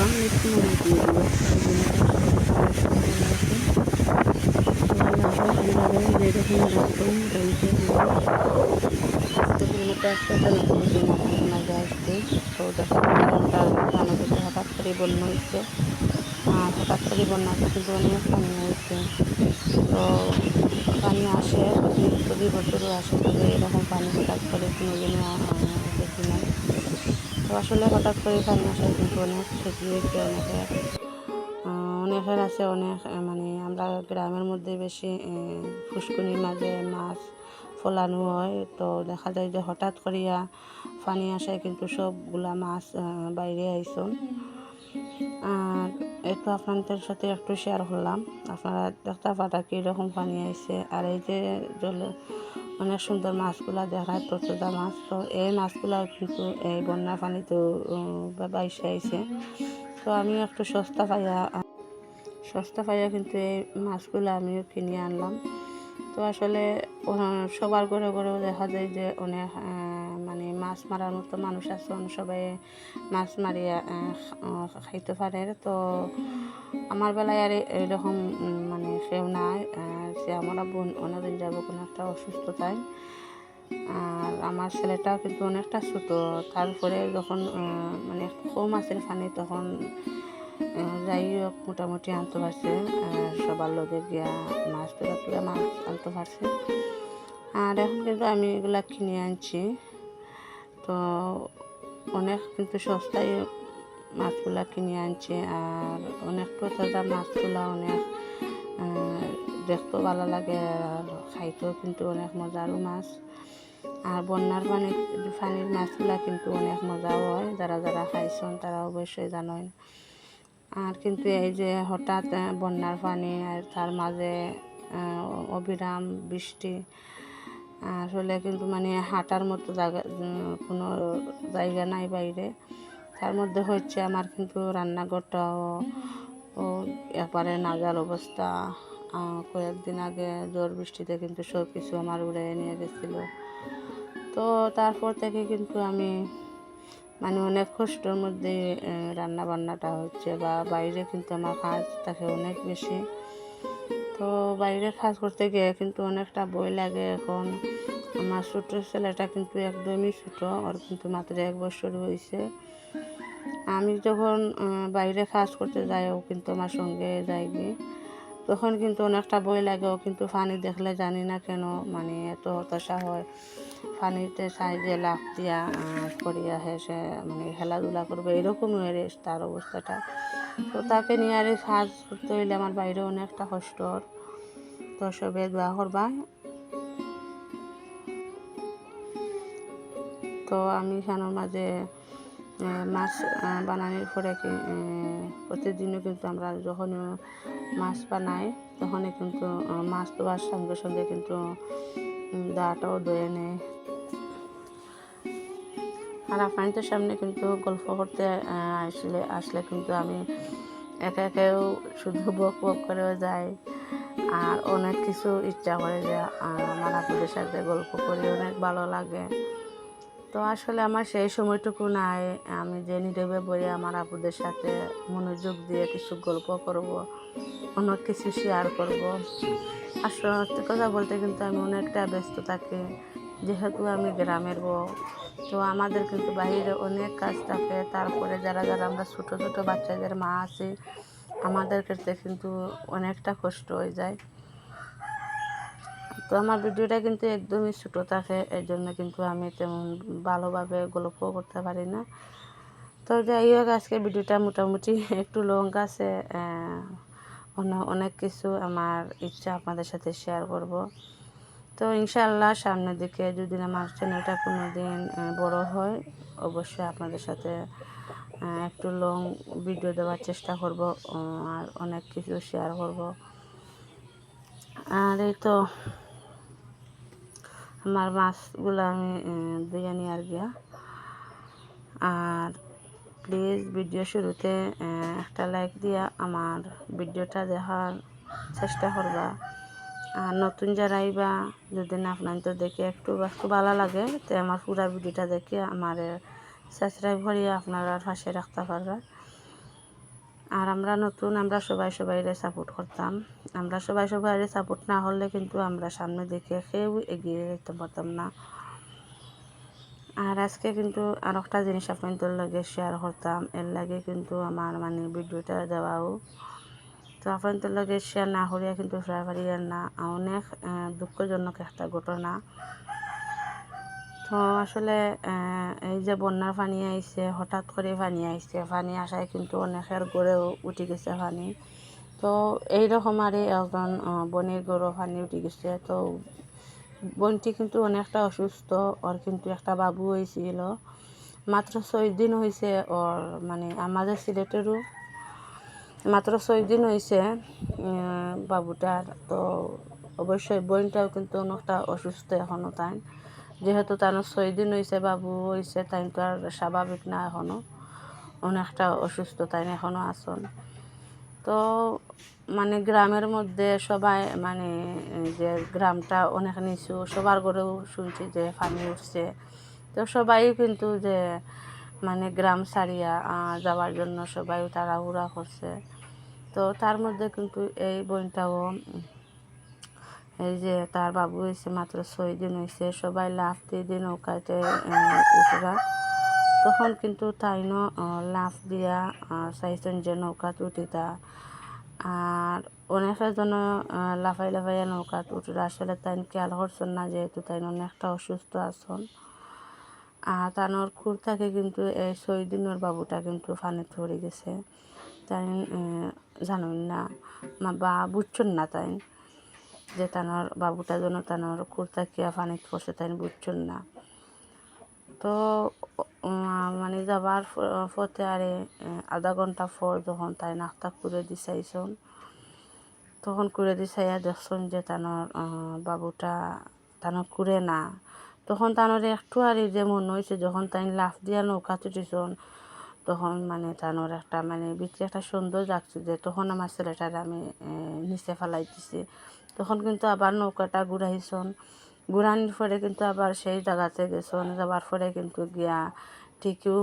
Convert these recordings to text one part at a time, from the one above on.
দিলাম, একটু মরিচ দিয়ে দিব। যেরকম রাখবো মোটামুটি পরিমাণটা একটা মাঝে আসবে। তো দেখো আমরা জানো যে হঠাৎ করে বন্যা হয়েছে, আর হঠাৎ করে বন্যাতে কিন্তু অনেক পানি হয়েছে। তো পানি আসে প্রতি বছরও আসে, তবে এরকম পানি হঠাৎ করে কোনোদিনও দেখি নাই। তো আসলে হঠাৎ করে পানি আসায় কিন্তু অনেক ক্ষতি হয়েছে অনেকের আছে অনেক মানে আমরা গ্রামের মধ্যে বেশি ফুসকুনির মাঝে মাছ ফলানো হয়। তো দেখা যায় যে হঠাৎ করিয়া পানি আসায় কিন্তু সবগুলা মাছ বাইরে আইসন। আর একটু আপনাদের সাথে একটু শেয়ার করলাম, আপনারা দেখতে পাটা কীরকম পানি আইছে। আর এই যে জলে অনেক সুন্দর মাছগুলা দেখায় তোতা মাছ, তো এই মাছগুলা কিন্তু এই বন্যা পানিতে বাইসে আইছে। তো আমি একটু সস্তা পাইয়া কিন্তু এই মাছগুলো আমিও কিনে আনলাম। তো আসলে সবার ঘরে ঘরেও দেখা যায় যে অনেক মানে মাছ মারার মতো মানুষ আছে, সবাই মাছ মারিয়া খাইতে পারে। তো আমার বেলায় আর এইরকম মানে কেউ নাই, যে আমার বোন অনেকদিন যাবো কোনো একটা অসুস্থতায়। আর আমার ছেলেটাও কিন্তু অনেকটা ছোটো, তারপরে যখন মানে কম মাছের পানি তখন যাই হোক মোটামুটি আনতে পারছে, সবার লোকে গিয়া মাছ তুলে মাছ আনতে পারছে। আর এখন কিন্তু আমি এগুলা কিনে আনছি। তো অনেক কিন্তু সস্তায় মাছগুলা কিনে আনছি। আর অনেক তাজা মাছগুলা অনেক দেখতেও ভালো লাগে, আর খাইতেও কিন্তু অনেক মজারও মাছ। আর বন্যার পানির মাছগুলা কিন্তু অনেক মজাও হয়, যারা যারা খাইছেন তারা অবশ্যই জানেন। আর কিন্তু এই যে হঠাৎ বন্যার পানি আর তার মাঝে অবিরাম বৃষ্টি, আসলে কিন্তু মানে হাঁটার মতো কোনো জায়গা নাই বাইরে। তার মধ্যে হচ্ছে আমার কিন্তু রান্নাঘরটাও একবারে নাজাল অবস্থা। কয়েকদিন আগে ঝড় বৃষ্টিতে কিন্তু সব কিছু আমার উড়ে নিয়ে গেছিলো। তো তারপর থেকে কিন্তু আমি মানে অনেক কষ্টের মধ্যে রান্না বান্নাটা হচ্ছে, বা বাইরে কিন্তু আমার কাজ থাকে অনেক বেশি। তো বাইরে কাজ করতে গিয়ে কিন্তু অনেকটা ভয় লাগে। এখন আমার ছোটো ছেলেটা কিন্তু একদমই ছোটো, ওর কিন্তু মাত্র 1 বছর হয়েছে। আমি যখন বাইরে কাজ করতে যাই ও কিন্তু আমার সঙ্গে যায়নি, তখন কিন্তু অনেকটা ভয় লাগে। ও কিন্তু পানি দেখলে জানি না কেন মানে এত হতাশা হয়, পানিতে চাই যে লাফ দিয়া করিয়া সে মানে খেলাধুলা করবে, এরকমই হয়ে তার অবস্থাটা। তো তাকে নিয়ে আর কাজ করতে হইলে আমার বাইরে অনেকটা কষ্ট। তো সবে দোয়া করবা। তো আমি এখানের মাঝে মাছ বানানোর পরে প্রতিদিনও কিন্তু আমরা যখন মাছ বানাই তখনই কিন্তু মাছ ধোয়ার সঙ্গে সঙ্গে কিন্তু দাটাও ধুয়ে নেয়। আর আপনাদের সামনে কিন্তু গল্প করতে আসলে কিন্তু আমি একেও শুধু বক বক করেও যাই, আর অনেক কিছু ইচ্ছা করে যে আমার আপনাদের সাথে গল্প করি, অনেক ভালো লাগে। তো আসলে আমার সেই সময়টুকু নাই আমি যে নীরবে বই আমার আপুদের সাথে মনোযোগ দিয়ে কিছু গল্প করব, অনেক কিছু শেয়ার করব। আর সত্যি কথা বলতে কিন্তু আমি অনেকটা ব্যস্ত থাকি, যেহেতু আমি গ্রামের বউ। তো আমাদের কিন্তু বাইরে অনেক কাজ থাকে। তারপরে যারা যারা আমরা ছোটো ছোটো বাচ্চাদের মা আছি, আমাদের ক্ষেত্রে কিন্তু অনেকটা কষ্ট হয়ে যায়। তো আমার ভিডিওটা কিন্তু একদমই ছোটো থাকে, এর জন্য কিন্তু আমি তেমন ভালোভাবে গল্প করতে পারি না। তো যাই হোক, আজকে ভিডিওটা মোটামুটি একটু লং আছে, অনেক কিছু আমার ইচ্ছা আপনাদের সাথে শেয়ার করব। তো ইনশাআল্লাহ সামনের দিকে যদি আমার চ্যানেলটা কোনো দিন বড় হয়, অবশ্যই আপনাদের সাথে একটু লং ভিডিও দেওয়ার চেষ্টা করব, আর অনেক কিছু শেয়ার করব। আর এই তো আমার মাছগুলো আমি ধুয়ে নিয়ে আর গিয়া। আর প্লিজ ভিডিও শুরুতে একটা লাইক দিয়া আমার ভিডিওটা দেখার চেষ্টা করবা। আর নতুন যারাই বা যদি না আপনাদের দেখে একটু ভালো লাগে, তো আমার পুরা ভিডিওটা দেখে আমার সাবস্ক্রাইব করিয়া আপনারা পাশে রাখতে পারবেন। আর আমরা নতুন, আমরা সবাই সবাইরে সাপোর্ট করতাম। আমরা সবাই সবাইরে সাপোর্ট না হলে কিন্তু আমরা সামনে দেখে কেউ এগিয়ে যেতে পারতাম না। আর আজকে কিন্তু আর একটা জিনিস আপনাদের লগে শেয়ার করতাম, এর লাগে কিন্তু আমার মানে ভিডিওটা দেওয়াও। তো আপনাদের লগে শেয়ার না করিয়া কিন্তু পারিয়ার না, অনেক দুঃখজনক একটা ঘটনা। তো আসলে এই যে বন্যার পানি আইছে, হঠাৎ করে পানি আইছে, পানি আসায় কিন্তু অনেকের গড়েও উঠে গেছে পানি। তো এইরকম আর একজন বোনের গড়েও পানি উঠে গেছে। তো বোনটি কিন্তু অনেকটা অসুস্থ, ওর কিন্তু একটা বাবু হয়েছিল, মাত্র 6 দিন হয়েছে ওর, মানে আমাদের সিলেটেরও মাত্র 6 দিন হয়েছে বাবুটার। তো অবশ্যই বোনটাও কিন্তু অনেকটা অসুস্থ এখনও, তাই যেহেতু তার 6 দিন হয়েছে বাবু হয়েছে, তাই তো আর স্বাভাবিক না, এখনও অনেকটা অসুস্থ, তাই এখনও আসন। তো মানে গ্রামের মধ্যে সবাই মানে যে গ্রামটা অনেক নিচু, সবার ঘরেও শুনছি যে পানি উঠছে। তো সবাই কিন্তু যে মানে গ্রাম ছাড়িয়া যাওয়ার জন্য সবাই তাড়াহুড়া করছে। তো তার মধ্যে কিন্তু এই বোনটাও, এই যে তার বাবু হয়েছে মাত্র 6 দিন হয়েছে, সবাই লাফ দিয়ে নৌকাতে উঠরা। তখন কিন্তু তাইনও লাফ দিয়া চাইছেন যে নৌকাত উঠিতা। আর অনেকের জন্য লাফাই লাফাইয়া নৌকাত উঠরা। আসলে তাই খেয়াল করছেন না, যেহেতু তাই অনেকটা অসুস্থ আছেন। আর তানোর খুর থাকে কিন্তু এই 6 দিনের বাবুটা কিন্তু পানিতে পড়ে গেছে। তাই জানুন না বা বুঝছেন না, তাই যে তানোর বাবুটা যেন তানোর খুর থাকিয়া পানিতে পড়ছে, তাই বুঝছেন না। তো মানে যাবার পথে আরে আধা ঘন্টা পর যখন তাই নাস্তা করে দিছাইছন, তখন করে দিছাইয়া দেখছেন যে তানোর বাবুটা তানোর কুড়ে না। তখন তানোর একটু আর যে মনে হয়েছে, যখন তাই লাফ দিয়া নৌকা তুটিছন, তখন মানে তানোর একটা মানে ভিতরে একটা সুন্দর লাগছে, যে তখন আমার ছেলেটার আমি নিচে ফেলাই দিছি। তখন কিন্তু আবার নৌকাটা ঘুরাইছন, ঘুরানোর পরে কিন্তু আবার সেই জায়গাতে গেছন, যাবার পরে কিন্তু গিয়া ঠিকও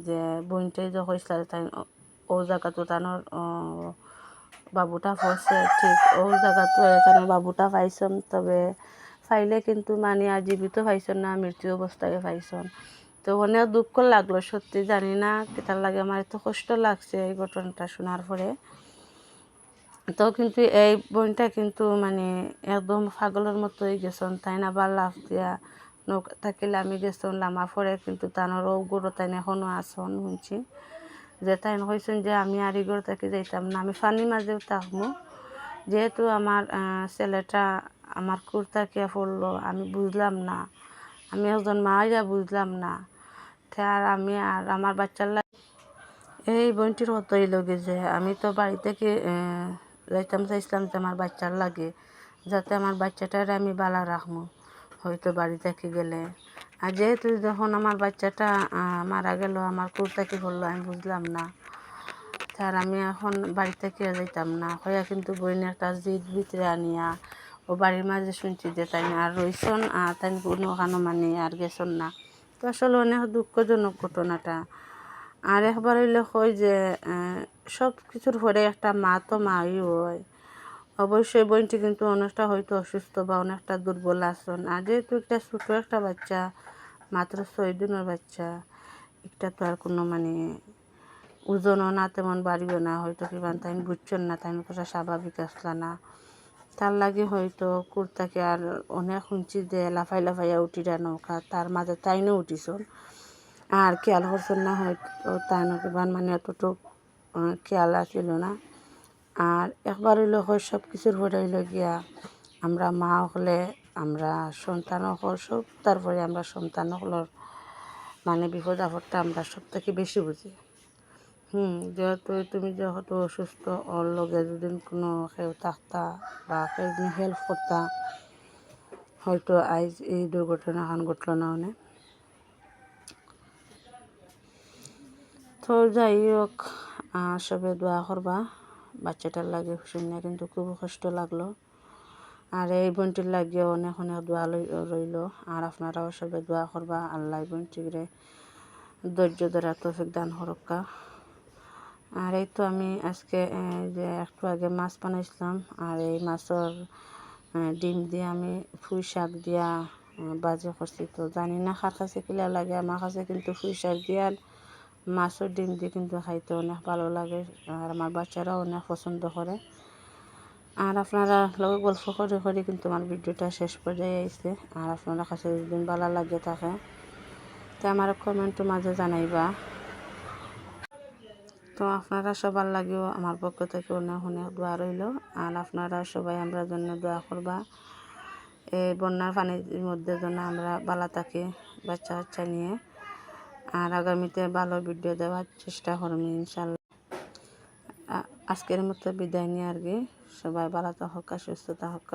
যে বোনটাই যে হয়েছিল তাই ও জায়গাতো তানোর বাবুটা পড়ছে, ঠিক ও জায়গাতো তানোর বাবুটা পাইছন। তবে পাইলে কিন্তু মানে আর জীবিত পাইছন না, মৃত্যু অবস্থায় পাইছন। তো অনেক দুঃখ লাগলো, সত্যি জানি না কেটার লাগে আমার এত কষ্ট লাগছে এই ঘটনাটা শোনার পরে। তো কিন্তু এই বোনটা কিন্তু মানে একদম পাগলের মতো হয়ে গেছেন, তাই না আবার লাফ দিয়া নৌকা থাকিলে আমি গেছেন লামার পরে কিন্তু তানোরও গরু তাই এখনও আসন শুনছি, যে তাই কইছেন যে আমি আর এগুলো থেকে যাইতাম না, আমি পানির মাঝেও থাকবো, যেহেতু আমার ছেলেটা আমার কুর থাকিয়া পড়লো, আমি বুঝলাম না, আমি একজন মা যা বুঝলাম না। আর আমি আর আমার বাচ্চার লাগে এই বোনটির কতই লগে যে আমি তো বাড়ি থেকে যাইতাম চাইছিলাম যে আমার বাচ্চার লাগে, যাতে আমার বাচ্চাটার আমি বালা রাখবো হয়তো বাড়ি থেকে গেলে। আর যেহেতু যখন আমার বাচ্চাটা মারা গেল, আমার কুর থেকে পড়লো, আমি বুঝলাম না। তার আমি এখন বাড়ি থেকে যাইতাম না হইয়া কিন্তু বইনের একটা জিদ ভিতরে আনিয়া ও বাড়ির মাঝে শুনছি যে তাই আর রইছন, তাই কোনো ওখানে মানে আর গেছন না। তো আসলে অনেক দুঃখজনক ঘটনাটা। আর একবার হইলে কই যে সব কিছুর পরে একটা মা তো মাই হয়। অবশ্যই বোনটি কিন্তু অনেকটা হয়তো অসুস্থ বা অনেকটা দুর্বল আছেন। আর যেহেতু একটা ছোটো একটা বাচ্চা, মাত্র 6 দিনের বাচ্চা, একটা তো আর কোনো মানে ওজনও না তেমন বাড়িও না, হয়তো কিমান তাই বুঝছেন না, তাই কথা স্বাভাবিক আসলা না, তার লাগে হয়তো কুর্তাকে আর অনেক শুনছি যে লাফাই লাফাইয়া উঠিরা নৌকা, তার মাঝে তাইনও উঠিছন আর খেয়াল করছেন না, হয়তো তাইনও কিমান মানে অতটুক খেয়াল আসিল না। আর একবার হইলে হয় সব কিছুর পরে হইল গিয়া আমরা মা হলে আমরা সন্তান হল সব, তারপরে আমরা সন্তান হলর মানে বিপদ আপদটা আমরা সব থেকে বেশি বুঝি। যেহেতু তুমি যেহেতু অসুস্থ, ওর লগে যদি কোনো কেউ থাকতা বা কেউ হেল্প করতা, হয়তো আজ এই দুর্ঘটনা এখন ঘটল না অনেক। তো যাই হোক, সবে দোয়া করবা, বাচ্চাটার লাগে শুনে কিন্তু খুব কষ্ট লাগলো। আর এই বোনটির লাগিয়ে অনেক অনেক দোয়া রইল। আর আপনারাও সবে দোয়া করবা, আল্লাহ বোনটিরে ধৈর্য ধরা তৌফিক দান হরক্কা। আর এই তো আমি আজকে যে একটু আগে মাছ বানাইছিলাম, আর এই মাছের ডিম দিয়ে আমি পুঁই শাক দিয়া বাজি করছি। তো জানি না কার কাছে কিলা লাগে, আমার কাছে কিন্তু পুঁই শাক দিয়ে আর মাছের ডিম দিয়ে কিন্তু খাইতে অনেক ভালো লাগে, আর আমার বাচ্চারাও অনেক পছন্দ করে। আর আপনারা লগে গল্প করে করে কিন্তু আমার ভিডিওটা শেষ পর্যায়ে আইছে। আর আপনারা কাছে যদি ভালো লাগে থাকে তো আমার কমেন্টের মাঝে জানাইবা। তো আপনারা সবার লাগেও আমার পক্ষ থেকে অনেক অনেক দোয়া রইল। আর আপনারা সবাই আমরা জন্য দোয়া করবা, এই বন্যার পানির মধ্যে যেন আমরা ভালো থাকি বাচ্চা বাচ্চা নিয়ে। আর আগামীতে ভালো ভিডিও দেওয়ার চেষ্টা করব ইনশাল্লাহ। আজকের মতো বিদায় নিয়ে আর কি, সবাই ভালো থাকুক, সুস্থ থাকুক।